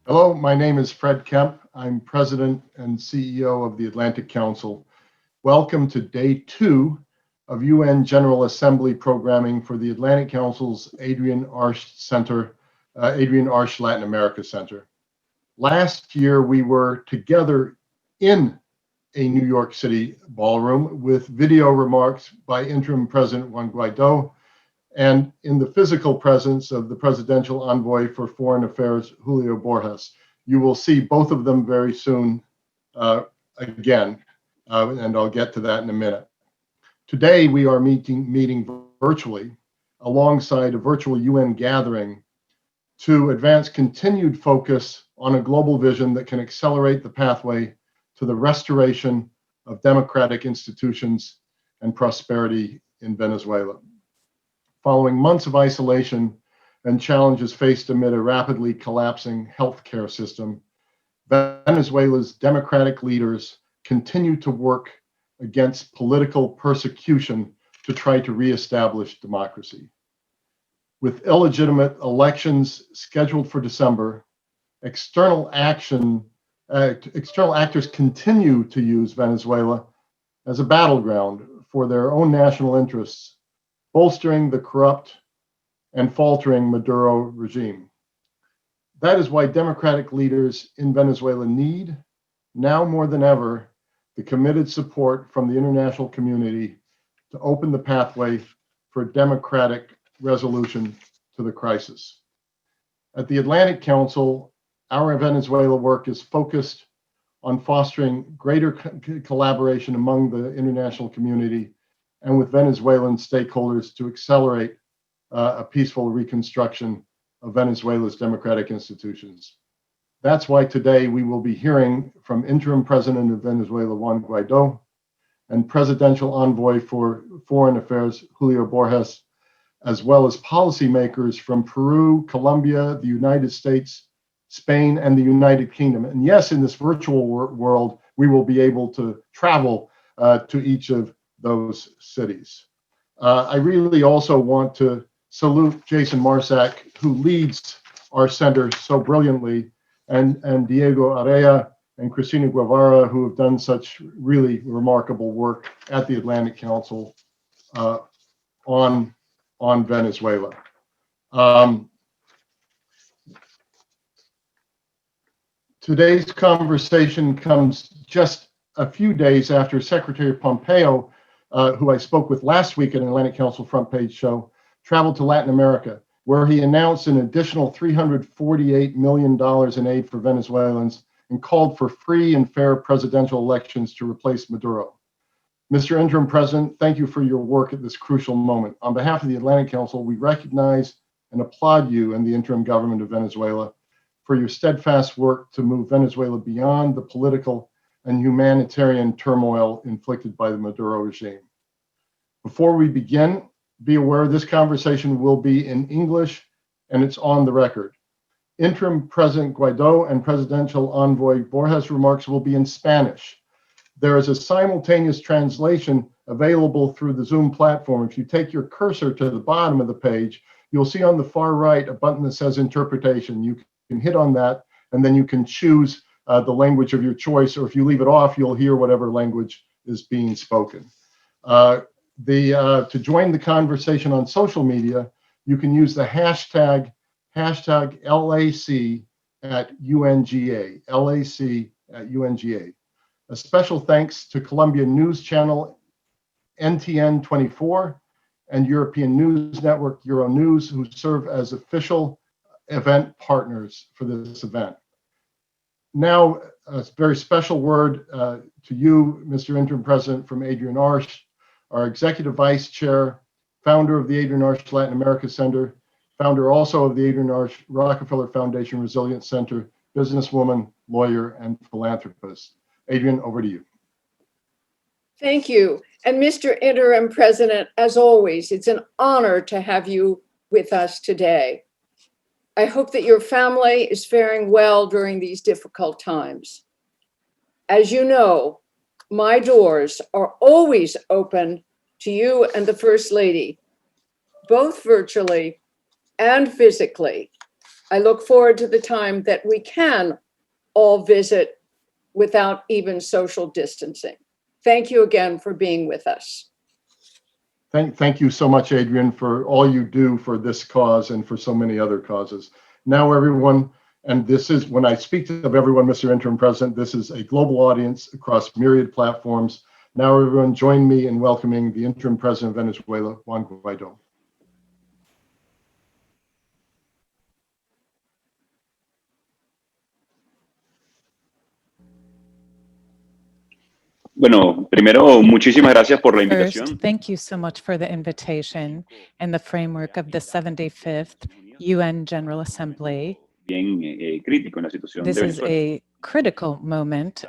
Hello, my name is Fred Kemp. I'm President and CEO of the Atlantic Council. Welcome to day 2 of UN General Assembly programming for the Atlantic Council's Adrian Arsh Center, Adrian Arsh Latin America Center. Last year, we were together in a New York City ballroom with video remarks by Interim President Juan Guaidó and in the physical presence of the Presidential Envoy for Foreign Affairs, Julio Borges. You will see both of them very soon again, and I'll get to that in a minute. Today, we are meeting virtually alongside a virtual UN gathering to advance continued focus on a global vision that can accelerate the pathway to the restoration of democratic institutions and prosperity in Venezuela. Following months of isolation and challenges faced amid a rapidly collapsing healthcare system, Venezuela's democratic leaders continue to work against political persecution to try to reestablish democracy. With illegitimate elections scheduled for December, external actors continue to use Venezuela as a battleground for their own national interests, bolstering the corrupt and faltering Maduro regime. That is why democratic leaders in Venezuela need, now more than ever, the committed support from the international community to open the pathway for democratic resolution to the crisis. At the Atlantic Council, our Venezuela work is focused on fostering greater collaboration among the international community and with Venezuelan stakeholders to accelerate a peaceful reconstruction of Venezuela's democratic institutions. That's why today we will be hearing from Interim President of Venezuela, Juan Guaidó, and Presidential Envoy for Foreign Affairs, Julio Borges, as well as policymakers from Peru, Colombia, the United States, Spain, and the United Kingdom. And yes, in this virtual world, we will be able to travel to each of those cities. I really also want to salute Jason Marsack, who leads our center so brilliantly, and Diego Area and Cristina Guevara, who have done such really remarkable work at the Atlantic Council on Venezuela. Today's conversation comes just a few days after Secretary Pompeo, who I spoke with last week at an Atlantic Council front page show, traveled to Latin America, where he announced an additional $348 million in aid for Venezuelans and called for free and fair presidential elections to replace Maduro. Mr. Interim President, thank you for your work at this crucial moment. On behalf of the Atlantic Council, we recognize and applaud you and the interim government of Venezuela for your steadfast work to move Venezuela beyond the political and humanitarian turmoil inflicted by the Maduro regime. Before we begin, be aware this conversation will be in English and it's on the record. Interim President Guaidó and Presidential Envoy Borges' remarks will be in Spanish. There is a simultaneous translation available through the Zoom platform. If you take your cursor to the bottom of the page, you'll see on the far right a button that says interpretation. You can hit on that and then you can choose the language of your choice, or if you leave it off, you'll hear whatever language is being spoken. To join the conversation on social media, you can use the hashtag LAC at UNGA, LAC at UNGA. A special thanks to Colombian news channel NTN 24 and European news network Euronews, who serve as official event partners for this event. Now, a very special word to you, Mr. Interim President, from Adrian Arsh, our Executive Vice Chair, founder of the Adrian Arsh Latin America Center, founder also of the Adrian Arsh Rockefeller Foundation Resilience Center, businesswoman, lawyer, and philanthropist. Adrian, over to you. Thank you. And Mr. Interim President, as always, it's an honor to have you with us today. I hope that your family is faring well during these difficult times. As you know, my doors are always open to you and the First Lady, both virtually and physically, I look forward to the time that we can all visit without even social distancing. Thank you again for being with us. Thank you so much, Adrian, for all you do for this cause and for so many other causes. Now, everyone, and this is, when I speak of everyone, Mr. Interim President, this is a global audience across myriad platforms. Now, everyone, join me in welcoming the Interim President of Venezuela, Juan Guaidó. Bueno, primero, muchísimas gracias por la invitación. First, thank you so much for the invitation in the framework of the 75th UN General Assembly. Bien crítico en la situación This de is Venezuela. a critical moment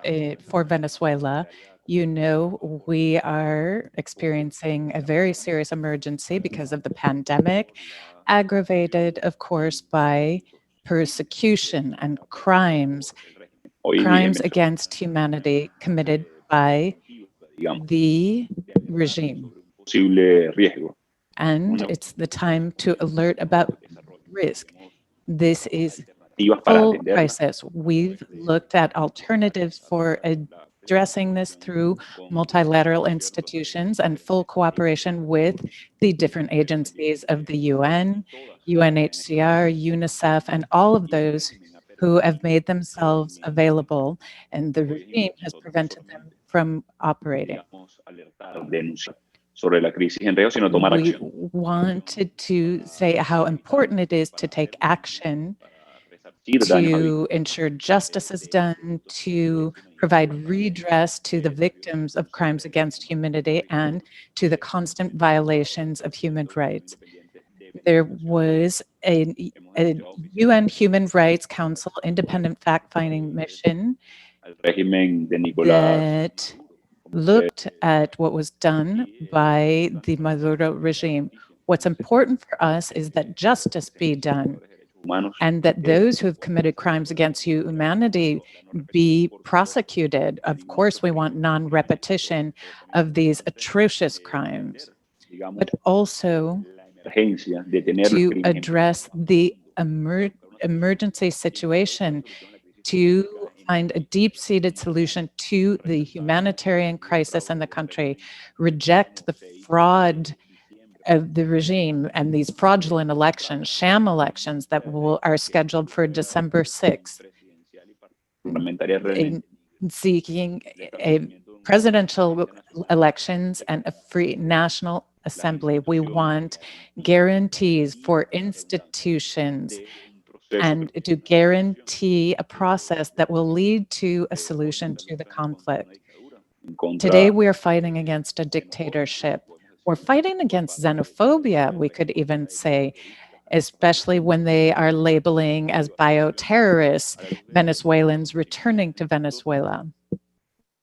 for Venezuela. You know, we are experiencing a very serious emergency because of the pandemic, aggravated, of course, by persecution and crimes Hoy en Venezuela, against humanity committed by digamos, the regime. posible riesgo. And it's the time to alert about risk. This is Alternativas para full atenderla. crisis. We've looked at alternatives for addressing this through multilateral institutions and full cooperation with the different agencies of the UN, UNHCR, UNICEF, and all of those who have made themselves available, and the regime has prevented them from operating. Digamos, alertar, denunciar sobre la crisis en Río, sino tomar We acción. wanted to say how important it is to take action Resarcir daños a to ensure justice is done, to provide redress to the victims of crimes against humanity, and to the constant violations of human rights. There was a UN Human Rights Council independent fact-finding mission al régimen de Nicolás that looked at what was done by the Maduro regime. What's important for us is that justice be done, humanos and that those who have committed crimes against humanity be prosecuted. Of course, we want non-repetition of these atrocious crimes, digamos, but also la emergencia de tener los to crímenes address the emergency situation, to find a deep-seated solution to the humanitarian crisis in the country, reject the fraud of the regime and these fraudulent elections, sham elections that are scheduled for December 6th, parlamentarias realmente. in seeking a presidential elections and a free national assembly. We want guarantees for institutions and to guarantee a process that will lead to a solution to the conflict. Today, we are fighting against a dictatorship. We're fighting against xenophobia, we could even say, especially when they are labeling as bioterrorists Venezuelans returning to Venezuela.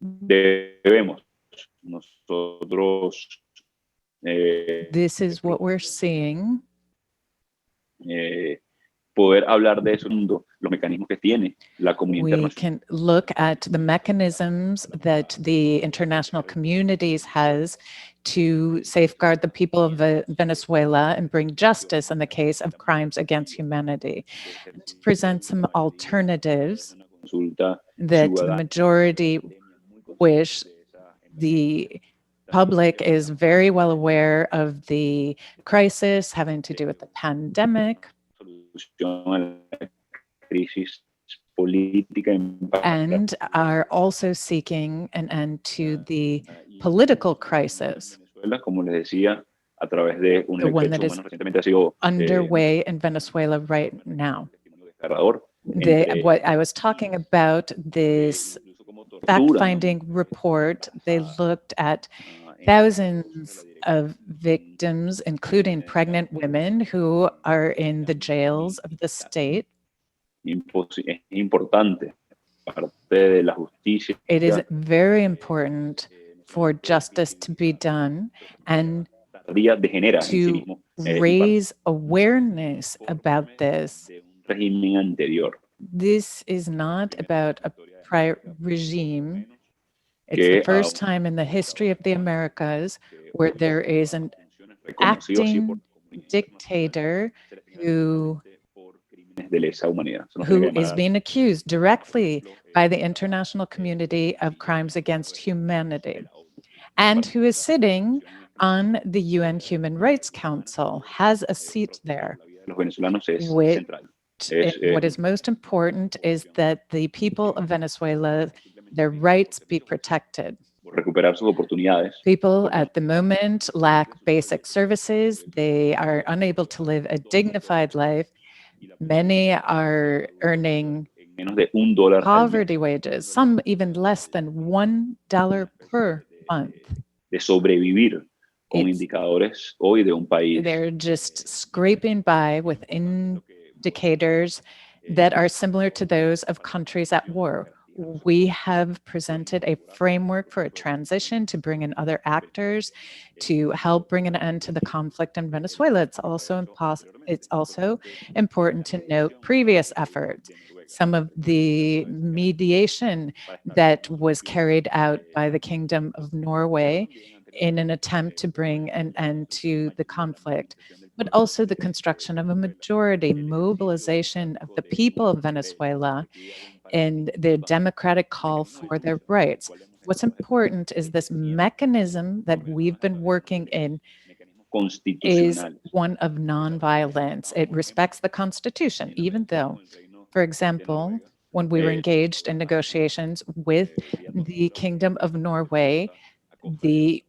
Debemos nosotros This is what we're seeing. Poder hablar de eso, los mecanismos que tiene la comunidad We internacional. can look at the mechanisms that the international communities has to safeguard the people of Venezuela and bring justice in the case of crimes against humanity. And to present some alternatives Consulta that the ciudadana. majority wish. The public is very well aware of the crisis having to do with the pandemic Solución a la crisis política and are also seeking an end to the political crisis, Venezuela, como les decía, a través de un the one efecto that is humano recientemente ha sido underway in Venezuela right now. desgarrador. Entre- What I was talking about, this incluso como tortura, fact-finding report, they looked at thousands of victims, including pregnant women who are in the jails of the state. Es importante parte de la justicia. It is very important for justice to be done and Tardía degenera en sí to mismo raise awareness about this. de un régimen anterior. This is not about a prior regime. It's Que the first time in the history of the Americas where there is an reconocido así por acting dictator who de lesa humanidad. Eso nos tiene who que is llamar being accused directly by the international community of crimes against humanity, and who is sitting on the UN Human Rights Council, has a seat there. los venezolanos es Which, central. Es, what is most important is that the people of Venezuela, their rights be protected. recuperar sus oportunidades. People at the moment lack basic services. They are unable to live a dignified life. Many are earning En menos de $1 al mes poverty wages, some even less than $1 per month. de sobrevivir con It's- indicadores hoy de un país They're just scraping by with indicators that are similar to those of countries at war. We have presented a framework for a transition to bring in other actors to help bring an end to the conflict in Venezuela. It's also important to note previous efforts. Some of the mediation that was carried out by the Kingdom of Norway in an attempt to bring an end to the conflict, but also the construction of a majority, mobilization of the people of Venezuela, and the democratic call for their rights. What's important is this mechanism that we've been working in is constitucional. one of nonviolence. It respects the Constitution, even though, for example, when we were engaged in negotiations with the Kingdom of Norway,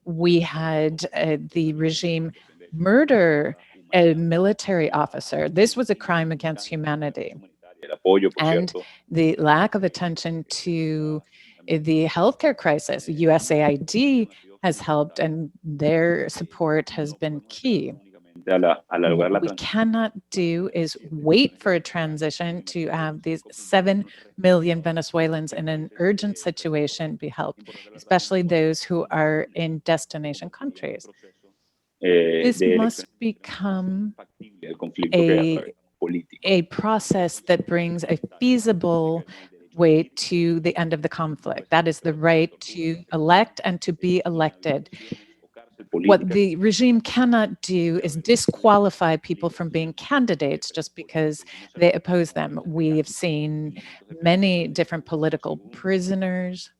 we had the regime murder a military officer. This was a crime against humanity. El apoyo, por And cierto, the lack of attention to the healthcare crisis, USAID has helped, and their support has been key. a lograr la What we transición cannot do is wait for a transition to have these 7 million Venezuelans in an urgent situation be helped, especially those who are in destination countries. This de must elecciones become factible el conflicto que es a través político. a process that brings a feasible way to the end of the conflict. That is the right to elect and to be elected. What the regime cannot do is disqualify people from being candidates just because they oppose them. We have seen many different political prisoners.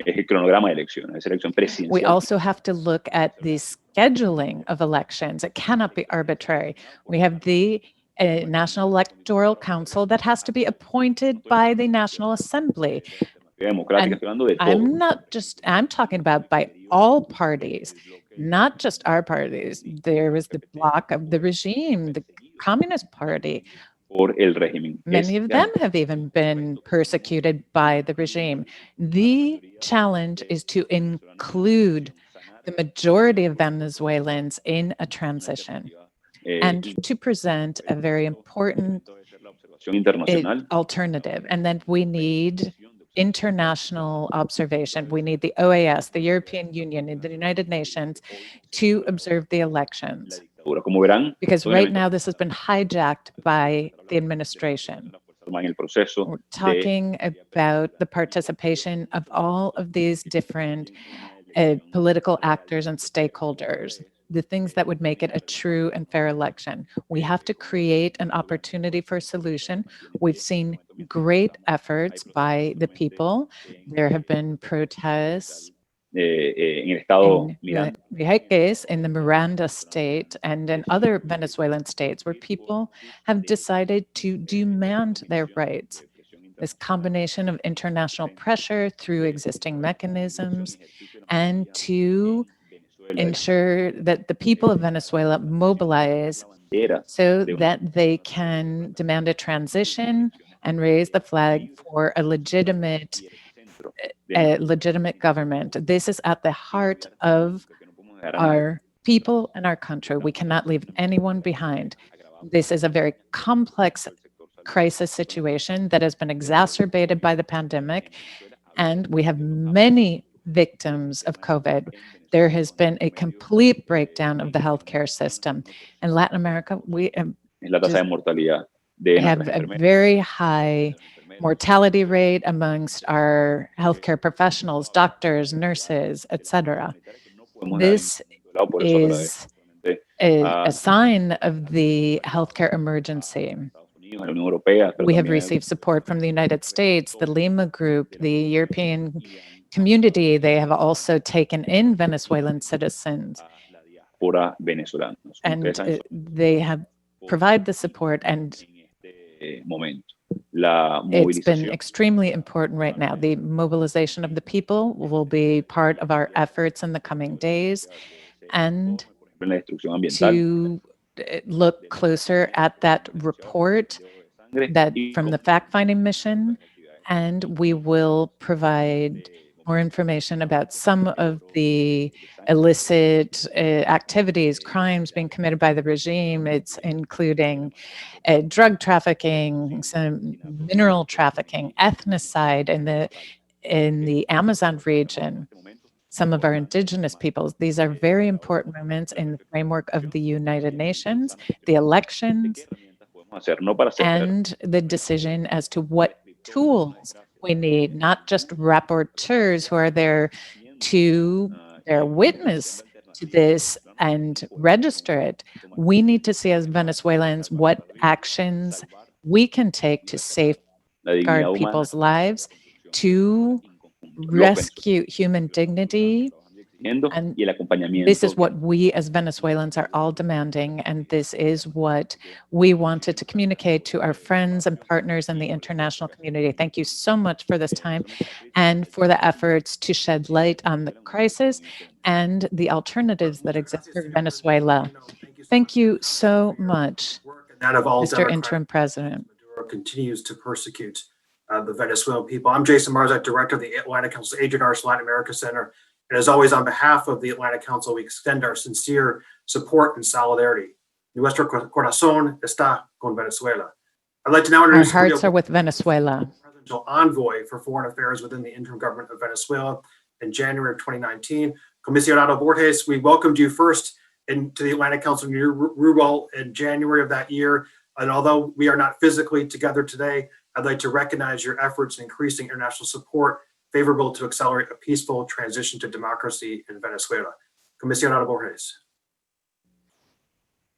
Es el cronograma de elecciones, es elección We presidencial. also have to look at the scheduling of elections. It cannot be arbitrary. We have the National Electoral Council that has to be appointed by the National Assembly. Democrática, estoy hablando de todo. I'm talking about by all parties, not just our parties. There is the bloc of the regime, the Communist Party. Por el régimen. Many Es of them have even been persecuted by the regime. The challenge is to include the majority of Venezuelans in a transition and to present a very important la observación internacional. alternative. And then we need international observation. We need the OAS, the European Union, and the United Nations to observe the elections. Como verán, Because todo el right evento now this has been hijacked by the administration. en el proceso We're talking about the participation of all of these different political actors and stakeholders, the things that would make it a true and fair election. We have to create an opportunity for a solution. We've seen great efforts by the people. There have been protests en el estado in Miranda. Vieques, in the Miranda state, and in other Venezuelan states where people have decided to demand their rights. This combination of international pressure through existing mechanisms and to ensure that the people of Venezuela mobilize so that they can demand a transition and raise the flag for a legitimate government. This is at the heart of our people and our country. We cannot leave anyone behind. This is a very complex crisis situation that has been exacerbated by the pandemic, and we have many victims of COVID. There has been a complete breakdown of the healthcare system. In Latin America, we Es la tasa de mortalidad de have nuestras a enfermeras. very high mortality rate amongst our healthcare professionals, doctors, nurses, etc. This is a sign of the healthcare emergency. la Unión Europea, pero We have también received support from the United States, the Lima Group, the European community. They have also taken in Venezuelan citizens, a la diáspora venezolana. Como and ustedes saben, they have provided the support, and en este momento. La it's been movilización extremely important right now. The mobilization of the people will be part of our efforts in the coming days, and en la destrucción ambiental, to look closer at that report that from the fact-finding mission, and we will provide more information about some of the illicit activities, crimes being committed by the regime. It's including drug trafficking, some mineral trafficking, ethnocide in the Amazon region, some of our indigenous peoples. These are very important moments in the framework of the United Nations, the elections, and the decision as to what tools we need, not just rapporteurs who are there to bear witness to this and register it. We need to see as Venezuelans what actions we can take to safeguard people's lives, to rescue human dignity. And this is what we as Venezuelans are all demanding, and this is what we wanted to communicate to our friends and partners in the international community. Thank you so much for this time and for the efforts to shed light on the crisis and the alternatives that exist for Venezuela. Thank you so much, Mr. Interim President. Maduro continues to persecute the Venezuelan people. I'm Jason Marzak, Director of the Atlantic Council's Agent Orange Latin America Center. And as always, on behalf of the Atlantic Council, we extend our sincere support and solidarity. Nuestro corazón está con Venezuela. I'd like to now Our introduce hearts Julio, are with Venezuela. Presidential Envoy for Foreign Affairs within the interim government of Venezuela in January of 2019. Comisionado Borges, we welcomed you first into the Atlantic Council in your role in January of that year. And although we are not physically together today, I'd like to recognize your efforts in increasing international support favorable to accelerate a peaceful transition to democracy in Venezuela. Comisionado Borges.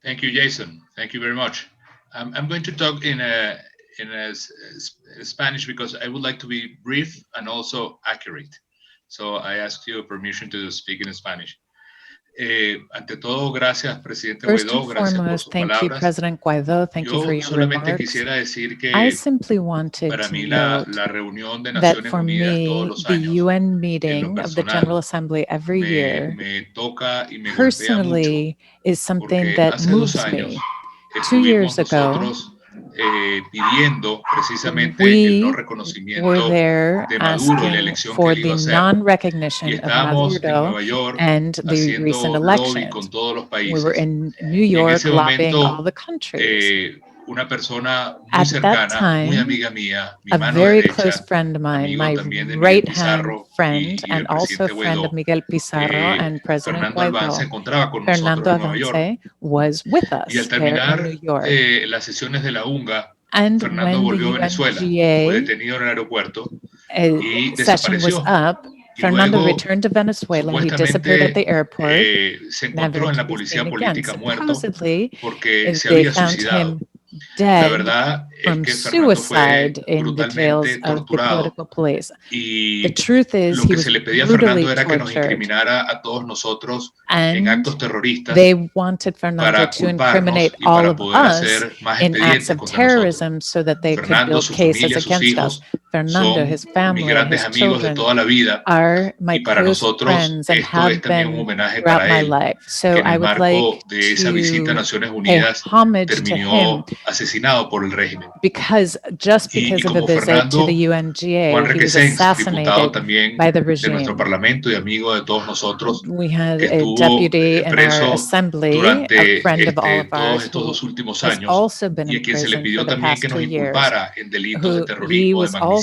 Thank you, Jason. Thank you very much. I'm going to talk in Spanish because I would like to be brief and also accurate. So I ask you permission to speak in Spanish. Ante todo, gracias, Presidente First Guaidó. and Gracias por foremost, sus thank you, palabras. President Guaidó. Thank you for Yo your solamente remarks. quisiera decir que I simply wanted para to mí note la reunión de that Naciones for Unidas todos me, los the años, UN meeting of the personal, General Assembly every year me toca y me golpea mucho, personally is something porque that hace 2 moves años me. 2 years ago, nosotros pidiendo precisamente el no we were reconocimiento there de Maduro y la asking elección que for él iba the a hacer. Y non-recognition of estábamos en Maduro Nueva York and the recent haciendo lobby elections. con todos los We were países. in New Y en York ese lobbying all momento, the countries. una persona muy At that cercana, muy time, amiga mía, mi a mano very derecha, close friend of mine, amigo my también de Miguel right-hand Pizarro friend y and del also a presidente friend of Guaidó, Miguel Pizarro and President Fernando Albán, se Guaidó, encontraba con Fernando nosotros en Nueva York. Avance, was with Y al us there in terminar New York. las sesiones de la UNGA, And Fernando when the volvió a Venezuela, fue UNGA detenido en el aeropuerto y session was desapareció. up, Y Fernando luego, returned to Venezuela. He disappeared at the airport, se never encontró en to la be policía seen again. política muerto Supposedly, porque se they había found suicidado. him La dead verdad es from que Fernando fue suicide in the jails brutalmente of the torturado political police. The y truth is, lo he que was se le pedía a brutally Fernando era que nos tortured, incriminara a todos nosotros and en actos terroristas they wanted Fernando para to culparnos incriminate y all para of poder us hacer más in acts expedientes of contra nosotros. terrorism so that they could Fernando, build su cases familia, sus against us. hijos Fernando, son his mis family, grandes his amigos de children toda la vida are my y para close nosotros friends and esto es have también un been homenaje throughout para my él, life. que So en I el would like marco de esa visita a to Naciones pay Unidas homage to him terminó asesinado por el régimen. because just Y because of a como visit to the Fernando, UNGA, Juan he was Requesens, diputado assassinated también by the de nuestro regime. Parlamento y amigo de todos nosotros, We had que a estuvo deputy in our preso assembly, a durante friend of all of todos ours, estos who 2 últimos has años also been y in a quien se le prison pidió for the también past que nos 2 years, inculpara en delitos de who he terrorismo de was magnitud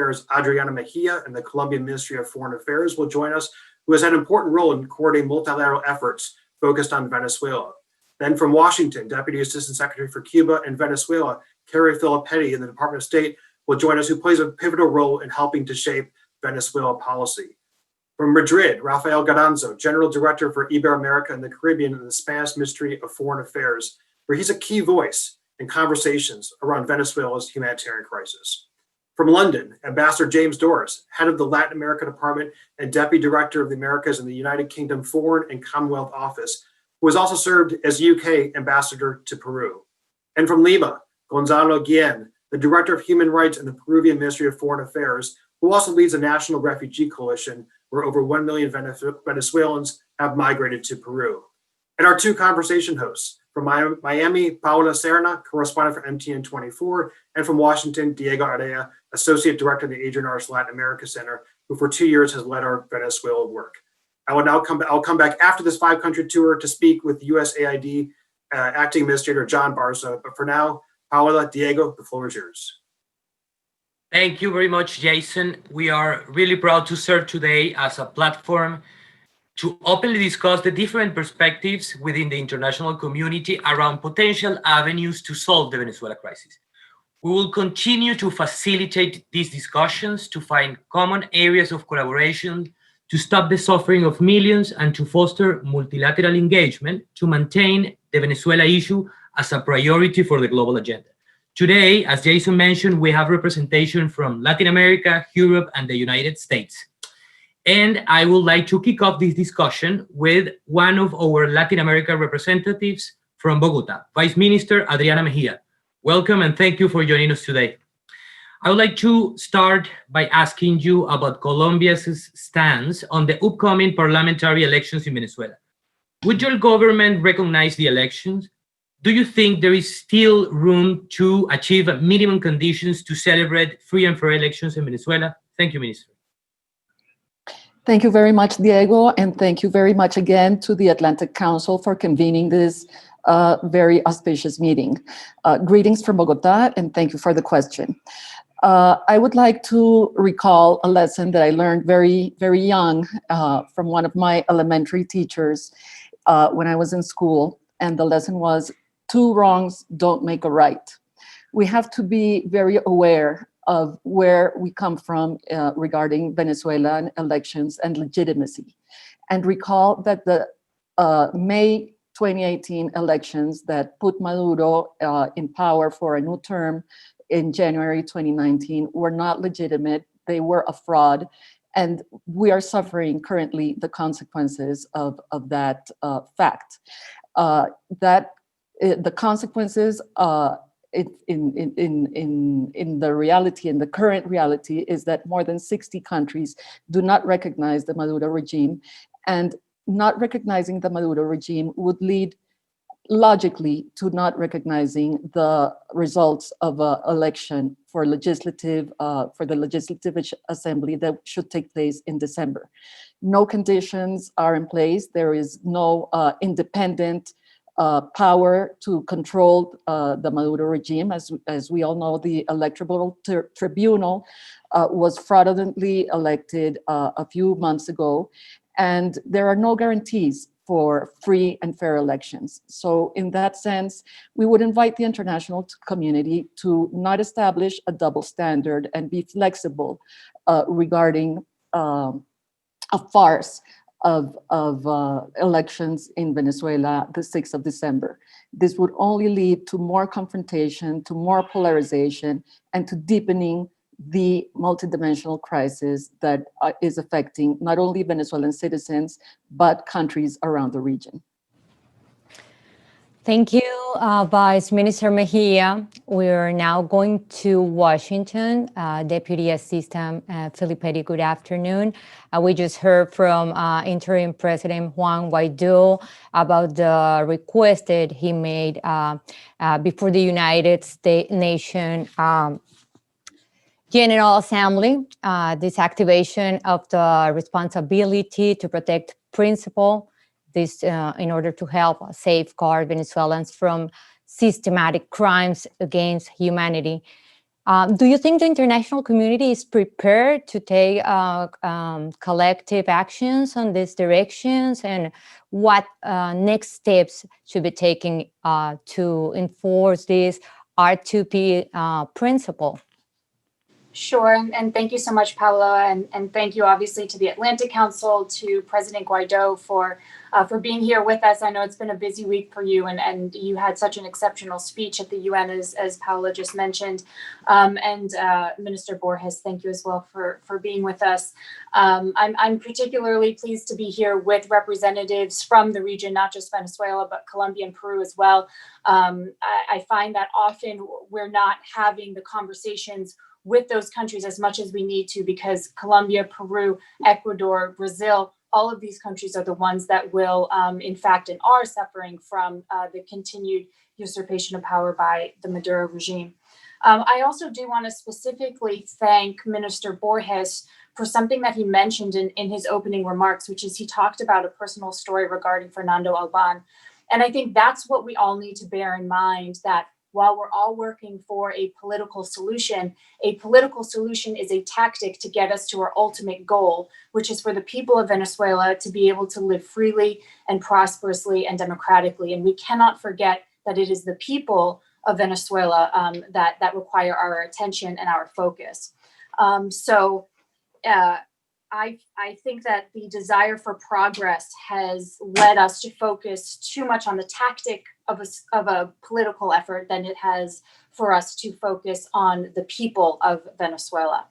Affairs Adriana Mejia in the Colombian Ministry of Foreign Affairs will join us, who has had an important role in coordinating multilateral efforts focused on Venezuela. Then from Washington, Deputy Assistant Secretary for Cuba and Venezuela, Carrie Filippetti in the Department of State will join us, who plays a pivotal role in helping to shape Venezuela policy. From Madrid, Rafael Garanzo, General Director for Iberoamerica and the Caribbean in the Spanish Ministry of Foreign Affairs, where he's a key voice in conversations around Venezuela's humanitarian crisis. From London, Ambassador James Doris, head of the Latin America Department and Deputy Director of the Americas in the United Kingdom Foreign and Commonwealth Office, who has also served as UK Ambassador to Peru. And from Lima, Gonzalo Guillen, the Director of Human Rights in the Peruvian Ministry of Foreign Affairs, who also leads a national refugee coalition where over 1 million Venezuelans have migrated to Peru. And our two conversation hosts, from Miami, Paola Serna, correspondent for MTN 24, and from Washington, Diego Area, Associate Director of the Adrian Arce Latin America Center, who for 2 years has led our Venezuela work. I'll come back after this 5-country tour to speak with USAID Acting Administrator John Barza, but for now, Paola, Diego, the floor is yours. Thank you very much, Jason. We are really proud to serve today as a platform to openly discuss the different perspectives within the international community around potential avenues to solve the Venezuela crisis. We will continue to facilitate these discussions to find common areas of collaboration, to stop the suffering of millions, and to foster multilateral engagement to maintain the Venezuela issue as a priority for the global agenda. Today, as Jason mentioned, we have representation from Latin America, Europe, and the United States. And I would like to kick off this discussion with one of our Latin America representatives from Bogota, Vice Minister Adriana Mejia. Welcome and thank you for joining us today. I would like to start by asking you about Colombia's stance on the upcoming parliamentary elections in Venezuela. Would your government recognize the elections? Do you think there is still room to achieve minimum conditions to celebrate free and fair elections in Venezuela? Thank you, Minister. Thank you very much, Diego, and thank you very much again to the Atlantic Council for convening this very auspicious meeting. Greetings from Bogota, and thank you for the question. I would like to recall a lesson that I learned very, very young from one of my elementary teachers when I was in school, and the lesson was, 2 wrongs don't make a right. We have to be very aware of where we come from regarding Venezuelan elections and legitimacy. And recall that the May 2018 elections that put Maduro in power for a new term in January 2019 were not legitimate. They were a fraud. And we are suffering currently the consequences of that fact. The consequences in the reality, in the current reality, is that more than 60 countries do not recognize the Maduro regime, and not recognizing the Maduro regime would lead logically to not recognizing the results of an election for the Legislative Assembly that should take place in December. No conditions are in place. There is no independent power to control the Maduro regime. As we all know, the Electoral Tribunal was fraudulently elected a few months ago, and there are no guarantees for free and fair elections. So in that sense, we would invite the international community to not establish a double standard and be flexible regarding a farce of elections in Venezuela the 6th of December. This would only lead to more confrontation, to more polarization, and to deepening the multidimensional crisis that is affecting not only Venezuelan citizens, but countries around the region. Thank you, Vice Minister Mejia. We're now going to Washington. Deputy Assistant Filippetti, good afternoon. We just heard from Interim President Juan Guaidó about the request that he made before the United States nation General Assembly, this activation of the responsibility to protect principle, this in order to help safeguard Venezuelans from systematic crimes against humanity. Do you think the international community is prepared to take collective actions on these directions, and what next steps should be taken to enforce this R2P principle? Sure, and thank you so much, Paolo, and thank you obviously to the Atlantic Council, to President Guaidó for being here with us. I know it's been a busy week for you, and you had such an exceptional speech at the UN, as Paolo just mentioned, and Minister Borges, thank you as well for being with us. I'm particularly pleased to be here with representatives from the region, not just Venezuela, but Colombia and Peru as well. I find that often we're not having the conversations with those countries as much as we need to, because Colombia, Peru, Ecuador, Brazil, all of these countries are the ones that will, in fact, and are suffering from the continued usurpation of power by the Maduro regime. I also do want to specifically thank Minister Borges for something that he mentioned in his opening remarks, which is he talked about a personal story regarding Fernando Albán. And I think that's what we all need to bear in mind, that while we're all working for a political solution is a tactic to get us to our ultimate goal, which is for the people of Venezuela to be able to live freely and prosperously and democratically. And we cannot forget that it is the people of Venezuela that require our attention and our focus. I think that the desire for progress has led us to focus too much on the tactic of a political effort than it has for us to focus on the people of Venezuela.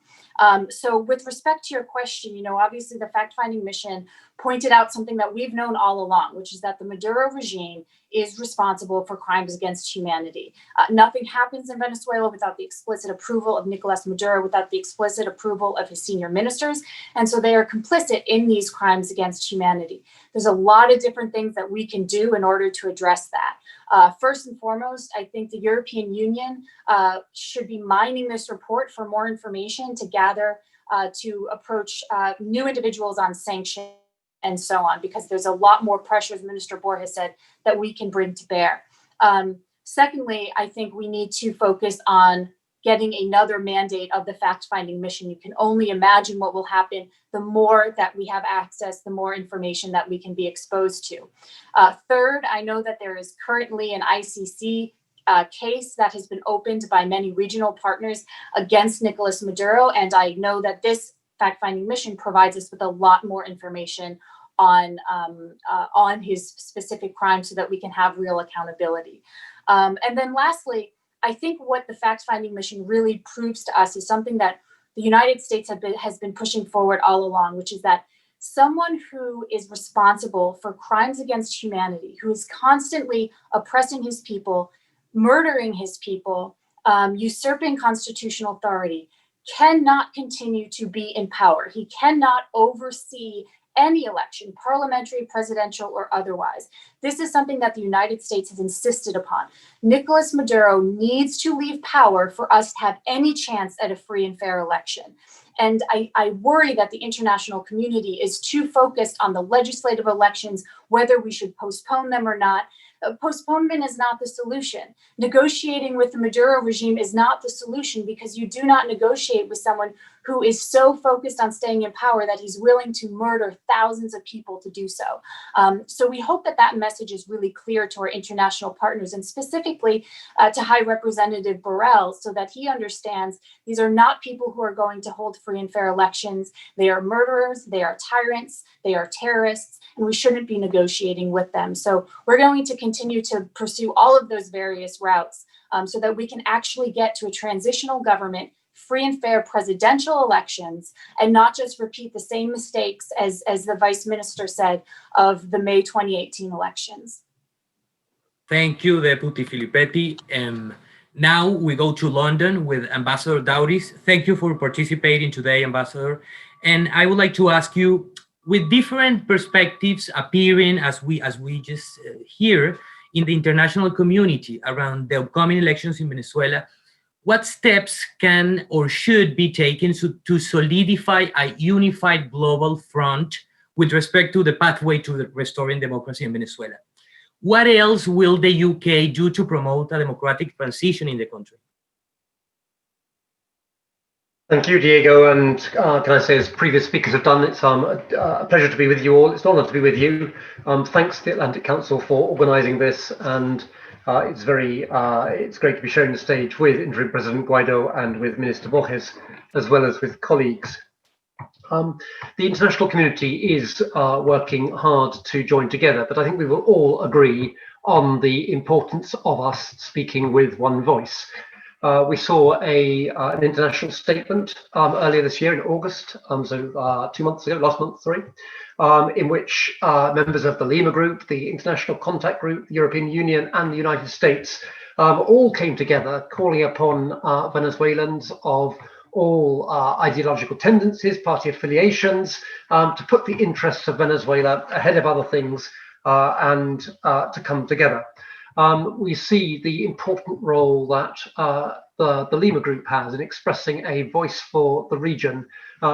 So with respect to your question, obviously the fact-finding mission pointed out something that we've known all along, which is that the Maduro regime is responsible for crimes against humanity. Nothing happens in Venezuela without the explicit approval of Nicolas Maduro, without the explicit approval of his senior ministers. And so they are complicit in these crimes against humanity. There's a lot of different things that we can do in order to address that. First and foremost, I think the European Union should be mining this report for more information to gather, to approach new individuals on sanctions and so on, because there's a lot more pressure, as Minister Borges said, that we can bring to bear. Secondly, I think we need to focus on getting another mandate of the fact-finding mission. You can only imagine what will happen the more that we have access, the more information that we can be exposed to. Third, I know that there is currently an ICC case that has been opened by many regional partners against Nicolas Maduro, and I know that this fact-finding mission provides us with a lot more information on his specific crimes so that we can have real accountability. And then lastly, I think what the fact-finding mission really proves to us is something that the United States has been pushing forward all along, which is that someone who is responsible for crimes against humanity, who is constantly oppressing his people, murdering his people, usurping constitutional authority, cannot continue to be in power. He cannot oversee any election, parliamentary, presidential, or otherwise. This is something that the United States has insisted upon. Nicolas Maduro needs to leave power for us to have any chance at a free and fair election. And I worry that the international community is too focused on the legislative elections, whether we should postpone them or not. Postponement is not the solution. Negotiating with the Maduro regime is not the solution, because you do not negotiate with someone who is so focused on staying in power that he's willing to murder thousands of people to do so. So we hope that that message is really clear to our international partners, and specifically to High Representative Borrell, so that he understands these are not people who are going to hold free and fair elections. They are murderers, they are tyrants, they are terrorists, and we shouldn't be negotiating with them. So we're going to continue to pursue all of those various routes so that we can actually get to a transitional government, free and fair presidential elections, and not just repeat the same mistakes as the Vice Minister said of the May 2018 elections. Thank you, Deputy Filippetti. Now we go to London with Ambassador Dauris. Thank you for participating today, Ambassador. And I would like to ask you, with different perspectives appearing as we just hear in the international community around the upcoming elections in Venezuela, what steps can or should be taken to solidify a unified global front with respect to the pathway to restoring democracy in Venezuela? What else will the UK do to promote a democratic transition in the country? Thank you, Diego. And can I say, as previous speakers have done, it's a pleasure to be with you all. It's an honor to be with you. Thanks to the Atlantic Council for organizing this. And it's great to be sharing the stage with Interim President Guaidó and with Minister Borges. as well as with colleagues. The international community is working hard to join together, but I think we will all agree on the importance of us speaking with one voice. We saw an international statement earlier this year in August, so 2 months ago, last month, sorry, in which members of the Lima Group, the International Contact Group, the European Union and the United States all came together calling upon Venezuelans of all ideological tendencies, party affiliations, to put the interests of Venezuela ahead of other things and to come together. We see the important role that the Lima Group has in expressing a voice for the region.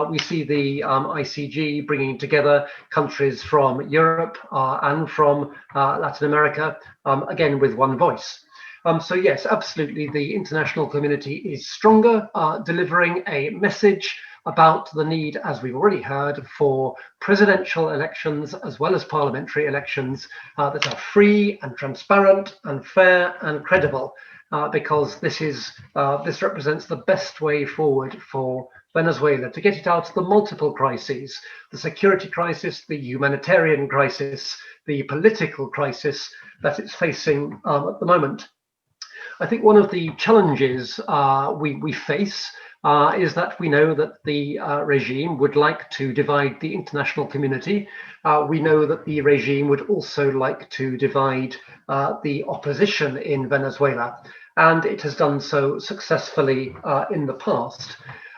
We see the ICG bringing together countries from Europe and from Latin America, again with one voice. So yes, absolutely, the international community is stronger, delivering a message about the need, as we've already heard, for presidential elections as well as parliamentary elections that are free and transparent and fair and credible, because this represents the best way forward for Venezuela to get it out of the multiple crises, the security crisis, the humanitarian crisis, the political crisis that it's facing at the moment. I think one of the challenges we face is that we know that the regime would like to divide the international community. We know that the regime would also like to divide the opposition in Venezuela, and it has done so successfully in the past.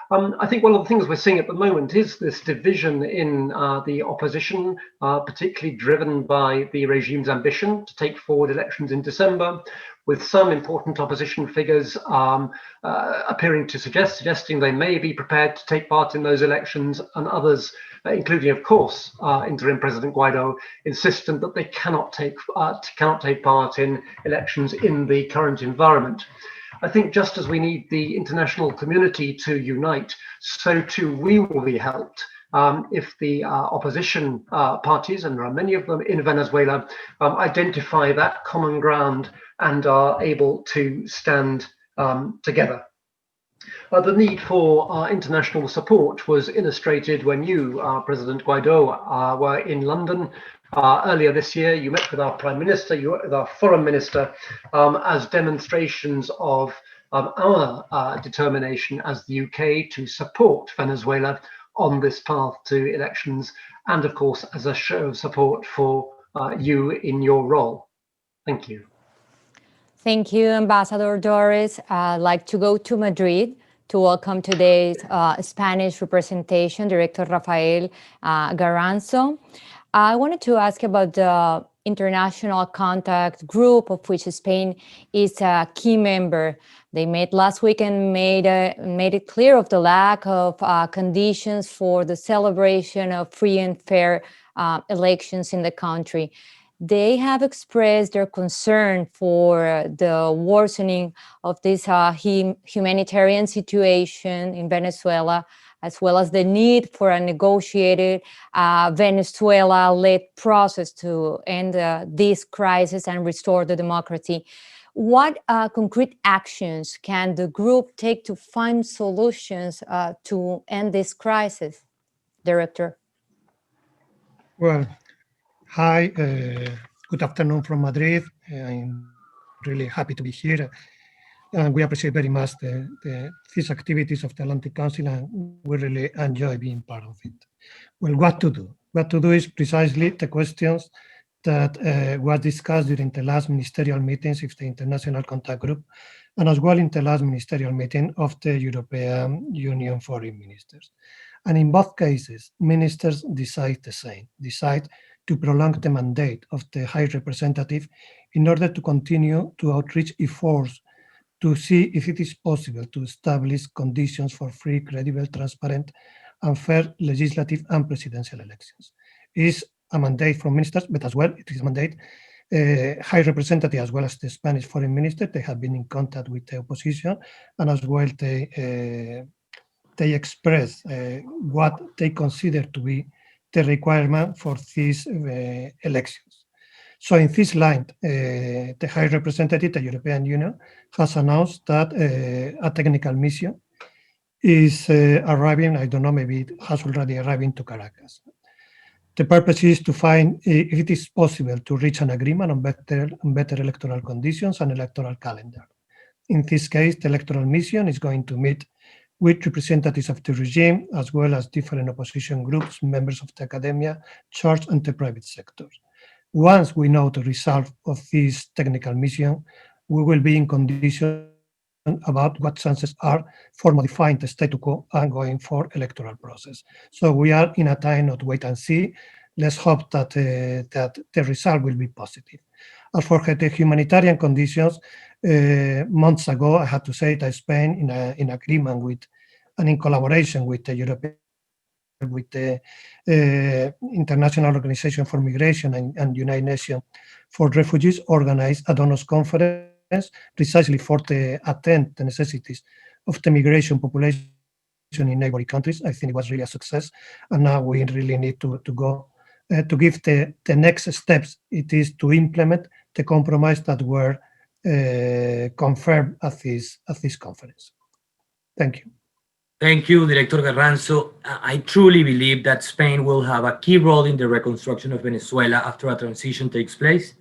I think one of the things we're seeing at the moment is this division in the opposition, particularly driven by the regime's ambition to take forward elections in December, with some important opposition figures appearing to suggesting they may be prepared to take part in those elections, and others, including, of course, interim President Guaidó, insistent that they cannot take part in elections in the current environment. I think just as we need the international community to unite, so too we will be helped if the opposition parties, and there are many of them in Venezuela, identify that common ground and are able to stand together. The need for international support was illustrated when you, President Guaidó, were in London earlier this year. You met with our Prime Minister, you met with our Foreign Minister as demonstrations of our determination as the UK to support Venezuela on this path to elections, and of course as a show of support for you in your role. Thank you. Thank you, Ambassador Doris. I'd like to go to Madrid to welcome today's Spanish representation, Director Rafael Garanzo. I wanted to ask about the international contact group of which Spain is a key member. They met last week and made it clear of the lack of conditions for the celebration of free and fair elections in the country. They have expressed their concern for the worsening of this humanitarian situation in Venezuela, as well as the need for a negotiated Venezuela-led process to end this crisis and restore the democracy. What concrete actions can the group take to find solutions to end this crisis, Director? Well, hi, good afternoon from Madrid. I'm really happy to be here. And we appreciate very much these activities of the Atlantic Council, and we really enjoy being part of it. Well, what to do? What to do is precisely the questions that were discussed during the last ministerial meetings of the International Contact Group, and as well in the last ministerial meeting of the European Union foreign ministers. And in both cases, ministers decide the same, decide to prolong the mandate of the High Representative in order to continue to outreach efforts to see if it is possible to establish conditions for free, credible, transparent, and fair legislative and presidential elections. It is a mandate from ministers, but as well it is a mandate High Representative as well as the Spanish Foreign Minister. They have been in contact with the opposition, and as well they express what they consider to be the requirement for these elections. So in this line, the High Representative, the European Union, has announced that a technical mission is arriving, I don't know, maybe it has already arrived to Caracas. The purpose is to find if it is possible to reach an agreement on better electoral conditions and electoral calendar. In this case, the electoral mission is going to meet with representatives of the regime, as well as different opposition groups, members of the academia, church, and the private sector. Once we know the result of this technical mission, we will be in condition about what chances are for modifying the status quo and going for electoral process. So we are in a time of wait and see. Let's hope that, that the result will be positive. As for the humanitarian conditions, months ago, I had to say that Spain, in agreement with and in collaboration with the European, with the International Organization for Migration and United Nations for Refugees, organized a donors conference precisely for the attend the necessities of the migration population in neighboring countries. I think it was really a success, and now we really need to go to give the next steps. It is to implement the compromise that were confirmed at this conference. Thank you. Thank you, Director Garranzo. I truly believe that Spain will have a key role in the reconstruction of Venezuela after a transition takes place.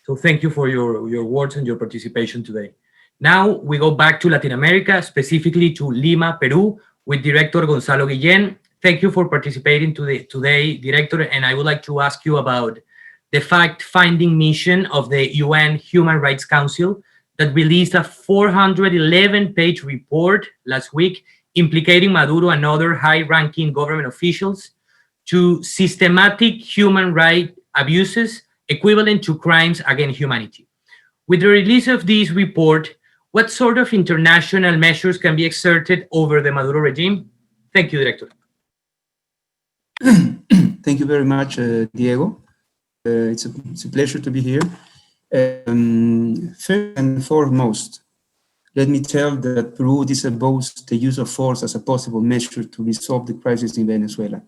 So thank you for your words and your participation today. Now we go back to Latin America, specifically to Lima, Peru, with Director Gonzalo Guillén. Thank you for participating today, Director, and I would like to ask you about the fact-finding mission of the UN Human Rights Council that released a 411-page report last week implicating Maduro and other high-ranking government officials to systematic human rights abuses equivalent to crimes against humanity. With the release of this report, what sort of international measures can be exerted over the Maduro regime? Thank you, Director. Thank you very much, Diego. It's a pleasure to be here. First and foremost, let me tell that Peru disavows the use of force as a possible measure to resolve the crisis in Venezuela.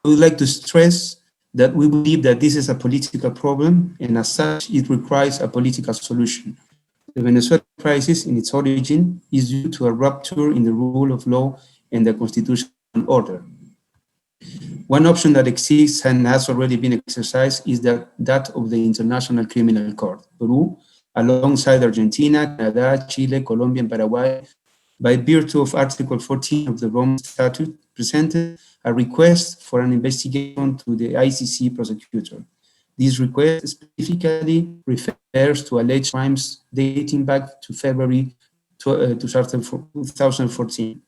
I would like to stress that we believe that this is a political problem, and as such, it requires a political solution. The Venezuelan crisis in its origin is due to a rupture in the rule of law and the constitutional order. One option that exists and has already been exercised is that of the International Criminal Court. Peru, alongside Argentina, Canada, Chile, Colombia, and Paraguay, by virtue of Article 14 of the Rome Statute, presented a request for an investigation to the ICC prosecutor. This request specifically refers to alleged crimes dating back to February 2014.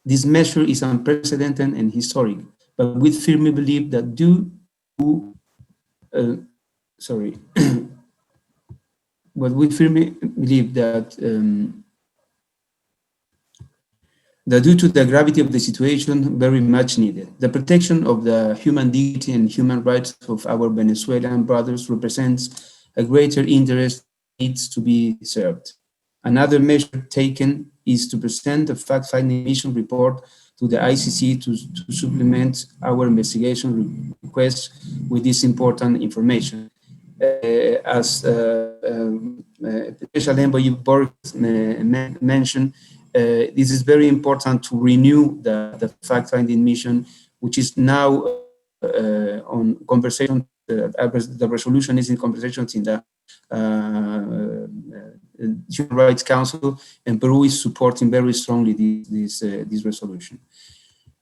This measure is unprecedented and historic, but we firmly believe that due to due to the gravity of the situation, very much needed. The protection of the human dignity and human rights of our Venezuelan brothers represents a greater interest needs to be served. Another measure taken is to present a fact-finding mission report to the ICC to supplement our investigation requests with this important information. As Special Envoy Borges mentioned, this is very important to renew the fact-finding mission, which is now on conversation. The resolution is in conversations in the Human Rights Council, and Peru is supporting very strongly this resolution.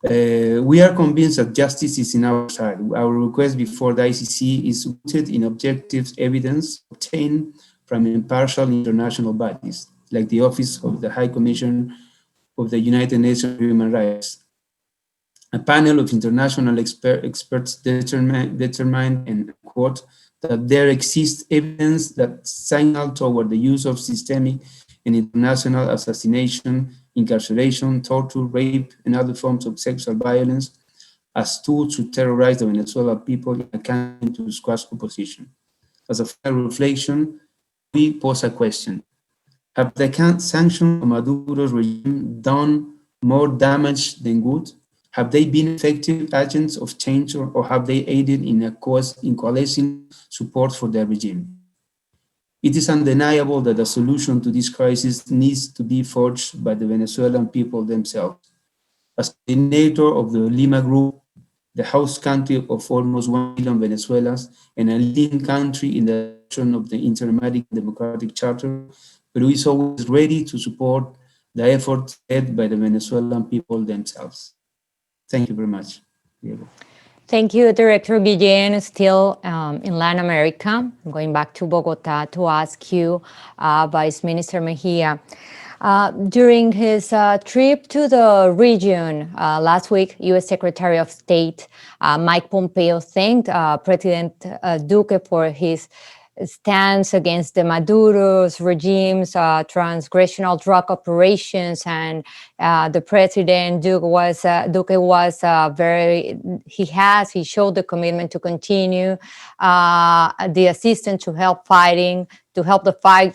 We are convinced that justice is in our side. Our request before the ICC is rooted in objective evidence obtained from impartial international bodies, like the Office of the High Commission of the United Nations Human Rights. A panel of international experts determined, and quote, that there exists evidence that signal toward the use of systemic and international assassination, incarceration, torture, rape, and other forms of sexual violence as tools to terrorize the Venezuelan people in a campaign to squash opposition. As a final reflection, we pose a question. Have the sanctions of Maduro's regime done more damage than good? Have they been effective agents of change, or have they aided in coalescing support for the regime? It is undeniable that a solution to this crisis needs to be forged by the Venezuelan people themselves. As coordinator of the Lima Group, the host country of almost 1 million Venezuelans and a leading country in the adoption of the Inter-American Democratic Charter, Peru is always ready to support the efforts led by the Venezuelan people themselves. Thank you very much, Diego. Thank you, Director Guillen. Still in Latin America, I'm going back to Bogota to ask you, Vice Minister Mejia. During his trip to the region last week, U.S. Secretary of State Mike Pompeo thanked President Duque for his stance against the Maduro's regime's transgressional drug operations, and the president Duque was he showed the commitment to continue the assistance to help the fight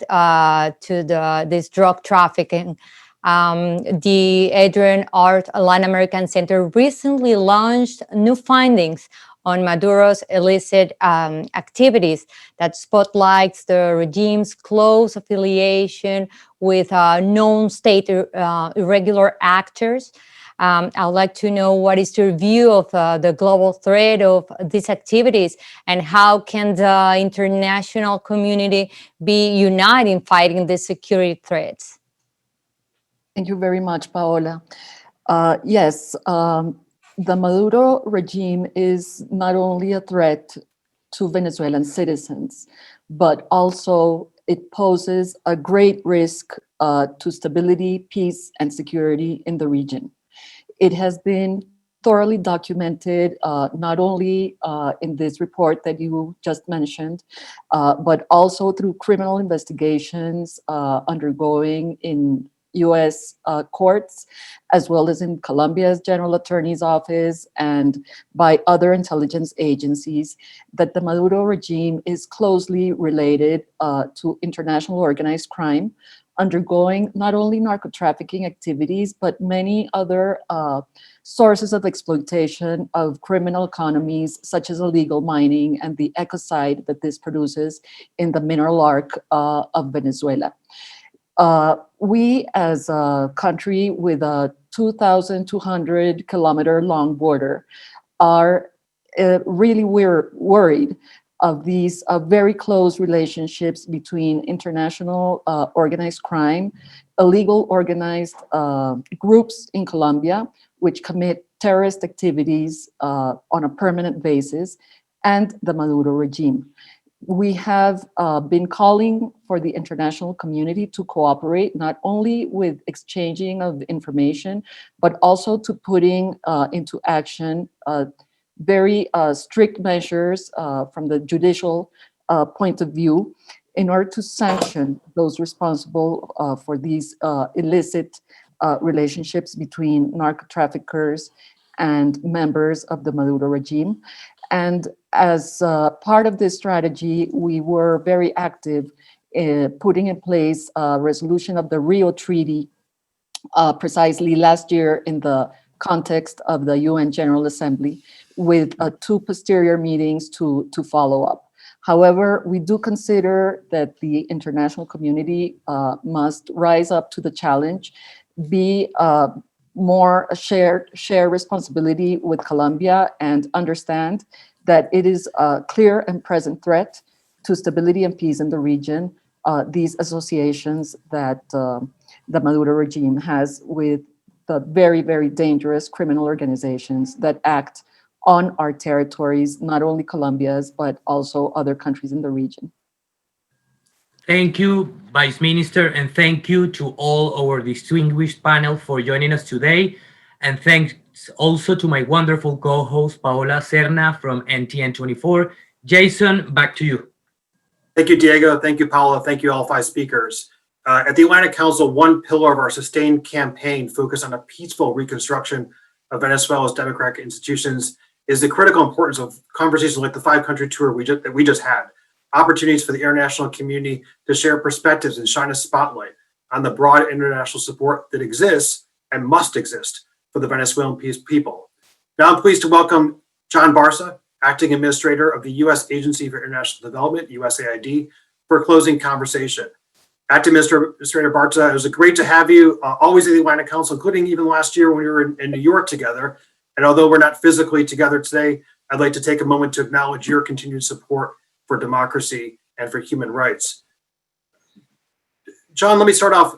to this drug trafficking. The Adrian Art Latin American Center recently launched new findings on Maduro's illicit activities that spotlights the regime's close affiliation with known state irregular actors. I'd like to know what is your view of the global threat of these activities, and how can the international community be united in fighting these security threats? Thank you very much, Paola. Yes, the Maduro regime is not only a threat to Venezuelan citizens, but also it poses a great risk to stability, peace, and security in the region. It has been thoroughly documented, not only in this report that you just mentioned, but also through criminal investigations undergoing in U.S. Courts, as well as in Colombia's General Attorney's Office and by other intelligence agencies, that the Maduro regime is closely related to international organized crime, undergoing not only narco-trafficking activities, but many other sources of exploitation of criminal economies, such as illegal mining and the ecocide that this produces in the mineral arc of Venezuela. We, as a country with a 2,200 kilometer long border, are really worried of these very close relationships between international organized crime, illegal organized groups in Colombia, which commit terrorist activities on a permanent basis, and the Maduro regime. We have been calling for the international community to cooperate, not only with exchanging of information, but also to putting into action very strict measures from the judicial point of view in order to sanction those responsible for these illicit relationships between narco traffickers and members of the Maduro regime. And as part of this strategy, we were very active in putting in place a resolution of the Rio Treaty precisely last year in the context of the UN General Assembly, with 2 posterior meetings to follow up. However, we do consider that the international community must rise up to the challenge, be more a shared responsibility with Colombia, and understand that it is a clear and present threat to stability and peace in the region, these associations that the Maduro regime has with the very, very dangerous criminal organizations that act on our territories, not only Colombia's, but also other countries in the region. Thank you, Vice Minister, and thank you to all our distinguished panel for joining us today. And thanks also to my wonderful co-host, Paola Serna from NTN24. Jason, back to you. Thank you, Diego. Thank you, Paola. Thank you, all 5 speakers. At the Atlantic Council, one pillar of our sustained campaign focused on a peaceful reconstruction of Venezuela's democratic institutions is the critical importance of conversations like the 5-country tour that we just had. Opportunities for the international community to share perspectives and shine a spotlight on the broad international support that exists and must exist for the Venezuelan people. Now I'm pleased to welcome John Barca, Acting Administrator of the U.S. Agency for International Development, USAID, for a closing conversation. Acting Administrator Barta, it was great to have you always at the Atlantic Council, including even last year when we were in New York together. And although we're not physically together today, I'd like to take a moment to acknowledge your continued support for democracy and for human rights. John, let me start off.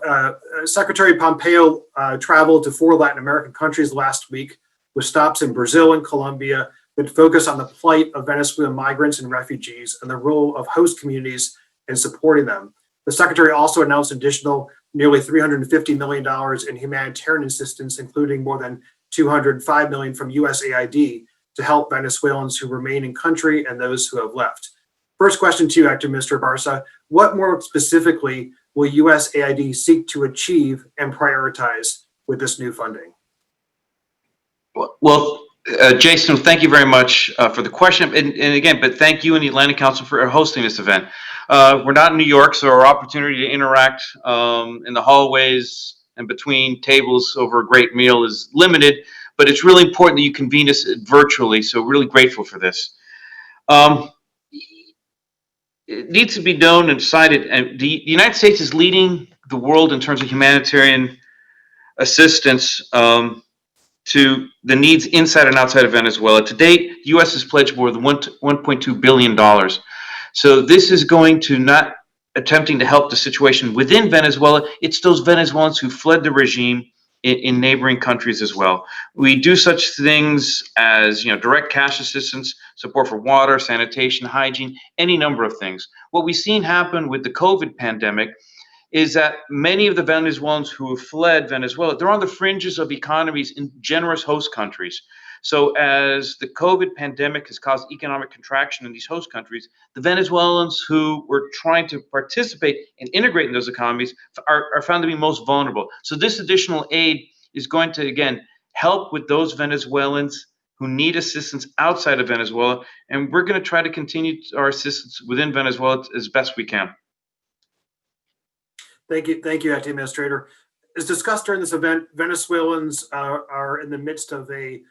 Secretary Pompeo traveled to 4 Latin American countries last week with stops in Brazil and Colombia that focus on the plight of Venezuelan migrants and refugees and the role of host communities in supporting them. The Secretary also announced additional nearly $350 million in humanitarian assistance, including more than $205 million from USAID to help Venezuelans who remain in country and those who have left. First question to you, Acting Minister Barca, what more specifically will USAID seek to achieve and prioritize with this new funding? Well, Jason, thank you very much for the question. And again, but thank you and the Atlantic Council for hosting this event. We're not in New York, so our opportunity to interact in the hallways and between tables over a great meal is limited, but it's really important that you convene us virtually, so really grateful for this. It needs to be known and cited, and the United States is leading the world in terms of humanitarian assistance to the needs inside and outside of Venezuela. To date, the U.S. has pledged more than $1.2 billion. So this is going to not attempting to help the situation within Venezuela. It's those Venezuelans who fled the regime in neighboring countries as well. We do such things as, direct cash assistance, support for water, sanitation, hygiene, any number of things. What we've seen happen with the COVID pandemic is that many of the Venezuelans who have fled Venezuela, they're on the fringes of economies in generous host countries. So as the COVID pandemic has caused economic contraction in these host countries, the Venezuelans who were trying to participate and integrate in those economies are found to be most vulnerable. So this additional aid is going to, again, help with those Venezuelans who need assistance outside of Venezuela. And we're going to try to continue our assistance within Venezuela as best we can. Thank you, Acting Administrator. As discussed during this event, Venezuelans are in the midst of a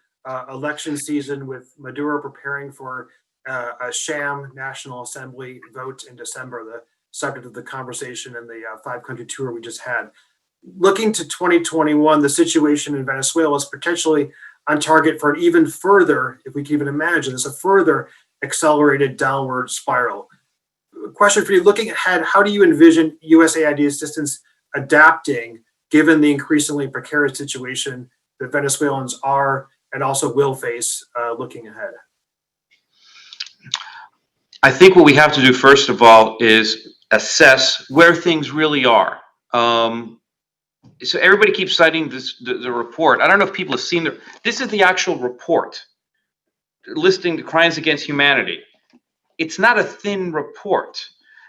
election season, with Maduro preparing for a sham National Assembly vote in December, the subject of the conversation in the 5-country tour we just had. Looking to 2021, the situation in Venezuela is potentially on target for an even further, if we can even imagine this, a further accelerated downward spiral. Question for you, looking ahead, how do you envision USAID assistance adapting given the increasingly precarious situation that Venezuelans are and also will face looking ahead? I think what we have to do, first of all, is assess where things really are. So everybody keeps citing the report. I don't know if people have seen this is the actual report listing the crimes against humanity. It's not a thin report.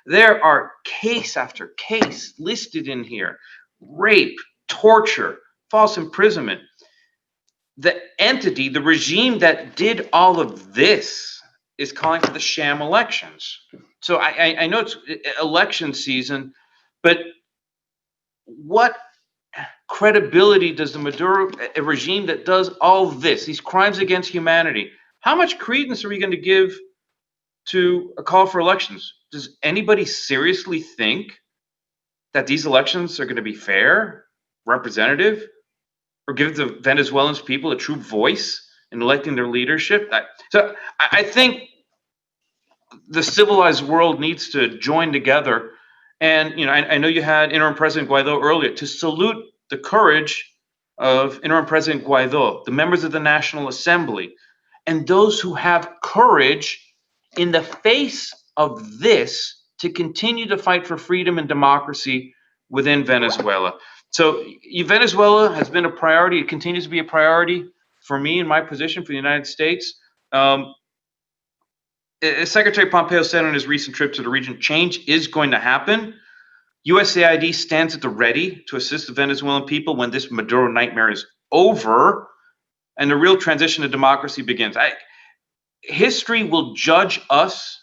There are case after case listed in here: rape, torture, false imprisonment. The entity, the regime that did all of this is calling for the sham elections. So I know it's election season, but what credibility does the Maduro regime that does all this, these crimes against humanity, how much credence are we going to give to a call for elections? Does anybody seriously think that these elections are going to be fair, representative, or give the Venezuelans people a true voice in electing their leadership? So I think the civilized world needs to join together. And I know you had Interim President Guaidó earlier, to salute the courage of Interim President Guaidó, the members of the National Assembly, and those who have courage in the face of this to continue to fight for freedom and democracy within Venezuela. So Venezuela has been a priority. It continues to be a priority for me in my position for the United States. As Secretary Pompeo said on his recent trip to the region, change is going to happen. USAID stands at the ready to assist the Venezuelan people when this Maduro nightmare is over and the real transition to democracy begins. History will judge us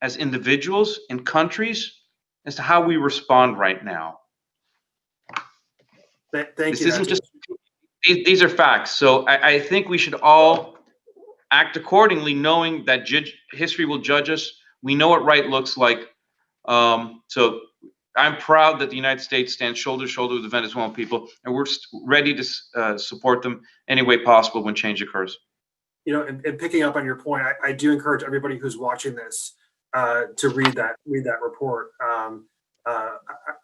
as individuals and countries as to how we respond right now. Thank you. These are facts. So I think we should all act accordingly, knowing that history will judge us. We know what right looks like. So I'm proud that the United States stands shoulder to shoulder with the Venezuelan people, and we're ready to support them any way possible when change occurs. You know, and picking up on your point, I do encourage everybody who's watching this to read that report.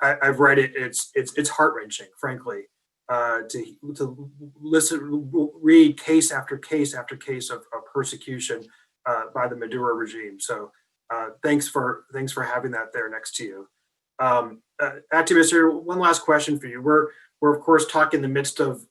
I've read it. It's heart wrenching, frankly, to listen, read case after case after case of persecution by the Maduro regime. So thanks for having that there next to you. Acting Minister, one last question for you. We're of course talking in the midst of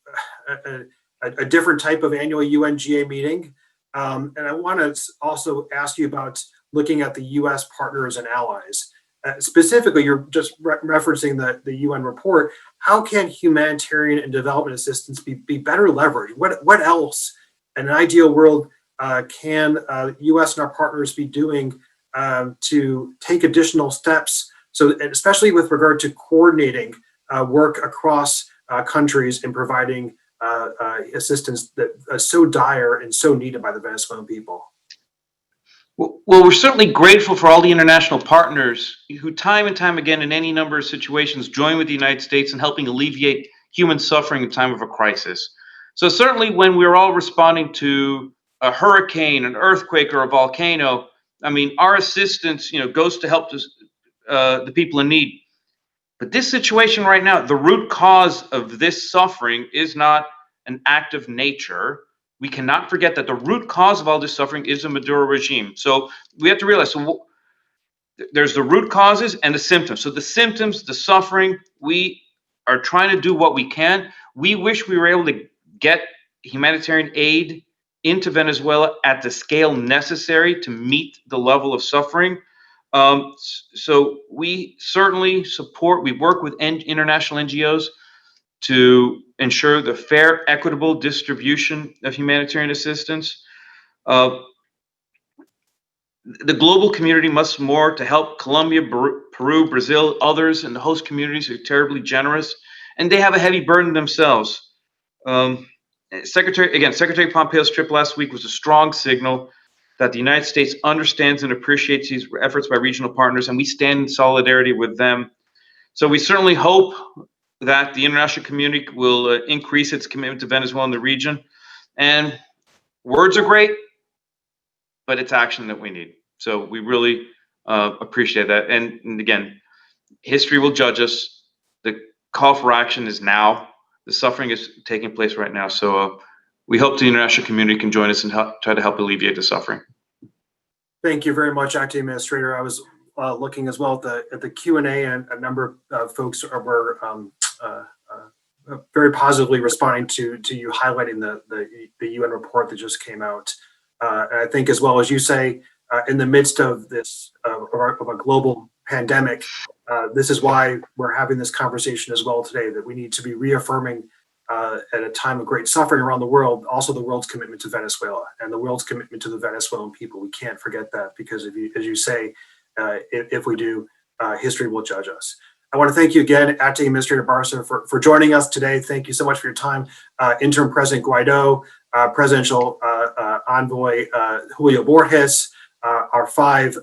a different type of annual UNGA meeting. And I want to also ask you about looking at the US partners and allies. Specifically, you're just referencing the UN report. How can humanitarian and development assistance be better leveraged? What else, in an ideal world, can US and our partners be doing to take additional steps? So, especially with regard to coordinating work across countries and providing assistance that is so dire and so needed by the Venezuelan people. Well, we're certainly grateful for all the international partners who time and time again in any number of situations join with the United States in helping alleviate human suffering in time of a crisis. So certainly when we're all responding to a hurricane, an earthquake, or a volcano, I mean, our assistance, goes to help the people in need. But this situation right now, the root cause of this suffering is not an act of nature. We cannot forget that the root cause of all this suffering is the Maduro regime. So we have to realize, there's the root causes and the symptoms. So the symptoms, the suffering, we are trying to do what we can. We wish we were able to get humanitarian aid into Venezuela at the scale necessary to meet the level of suffering. So we certainly support, we work with international NGOs to ensure the fair, equitable distribution of humanitarian assistance. The global community must more to help Colombia, Peru, Brazil, others in the host communities who are terribly generous, and they have a heavy burden themselves. Secretary Pompeo's trip last week was a strong signal that the United States understands and appreciates these efforts by regional partners, and we stand in solidarity with them. So we certainly hope that the international community will increase its commitment to Venezuela and the region. And words are great, but it's action that we need. So we really appreciate that. And again, history will judge us. The call for action is now. The suffering is taking place right now. So we hope the international community can join us and try to help alleviate the suffering. Thank you very much, Acting Administrator. I was looking as well at the Q&A, and a number of folks were very positively responding to you highlighting the UN report that just came out. And I think, as well as you say, in the midst of this of a global pandemic, this is why we're having this conversation as well today, that we need to be reaffirming at a time of great suffering around the world, also the world's commitment to Venezuela and the world's commitment to the Venezuelan people. We can't forget that, because as you say, if we do, history will judge us. I want to thank you again, Acting Administrator Barca, for joining us today. Thank you so much for your time. Interim President Guaidó, Presidential Envoy Julio Borges, our 5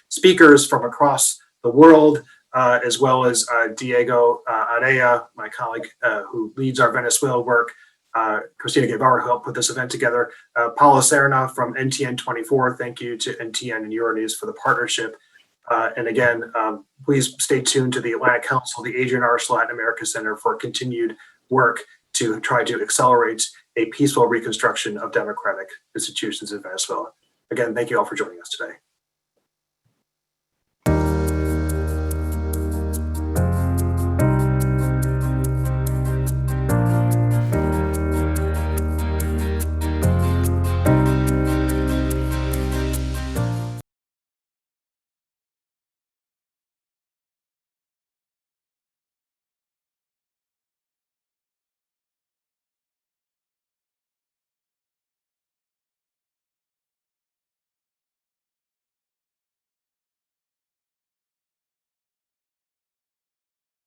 speakers from across the world, as well as Diego Area, my colleague who leads our Venezuela work, Cristina Guevara, who helped put this event together, Paula Serna from NTN 24. Thank you to NTN and Euronews for the partnership. And again, please stay tuned to the Atlantic Council, the Adrian Arce Latin America Center, for continued work to try to accelerate a peaceful reconstruction of democratic institutions in Venezuela. Again, thank you all for joining us today.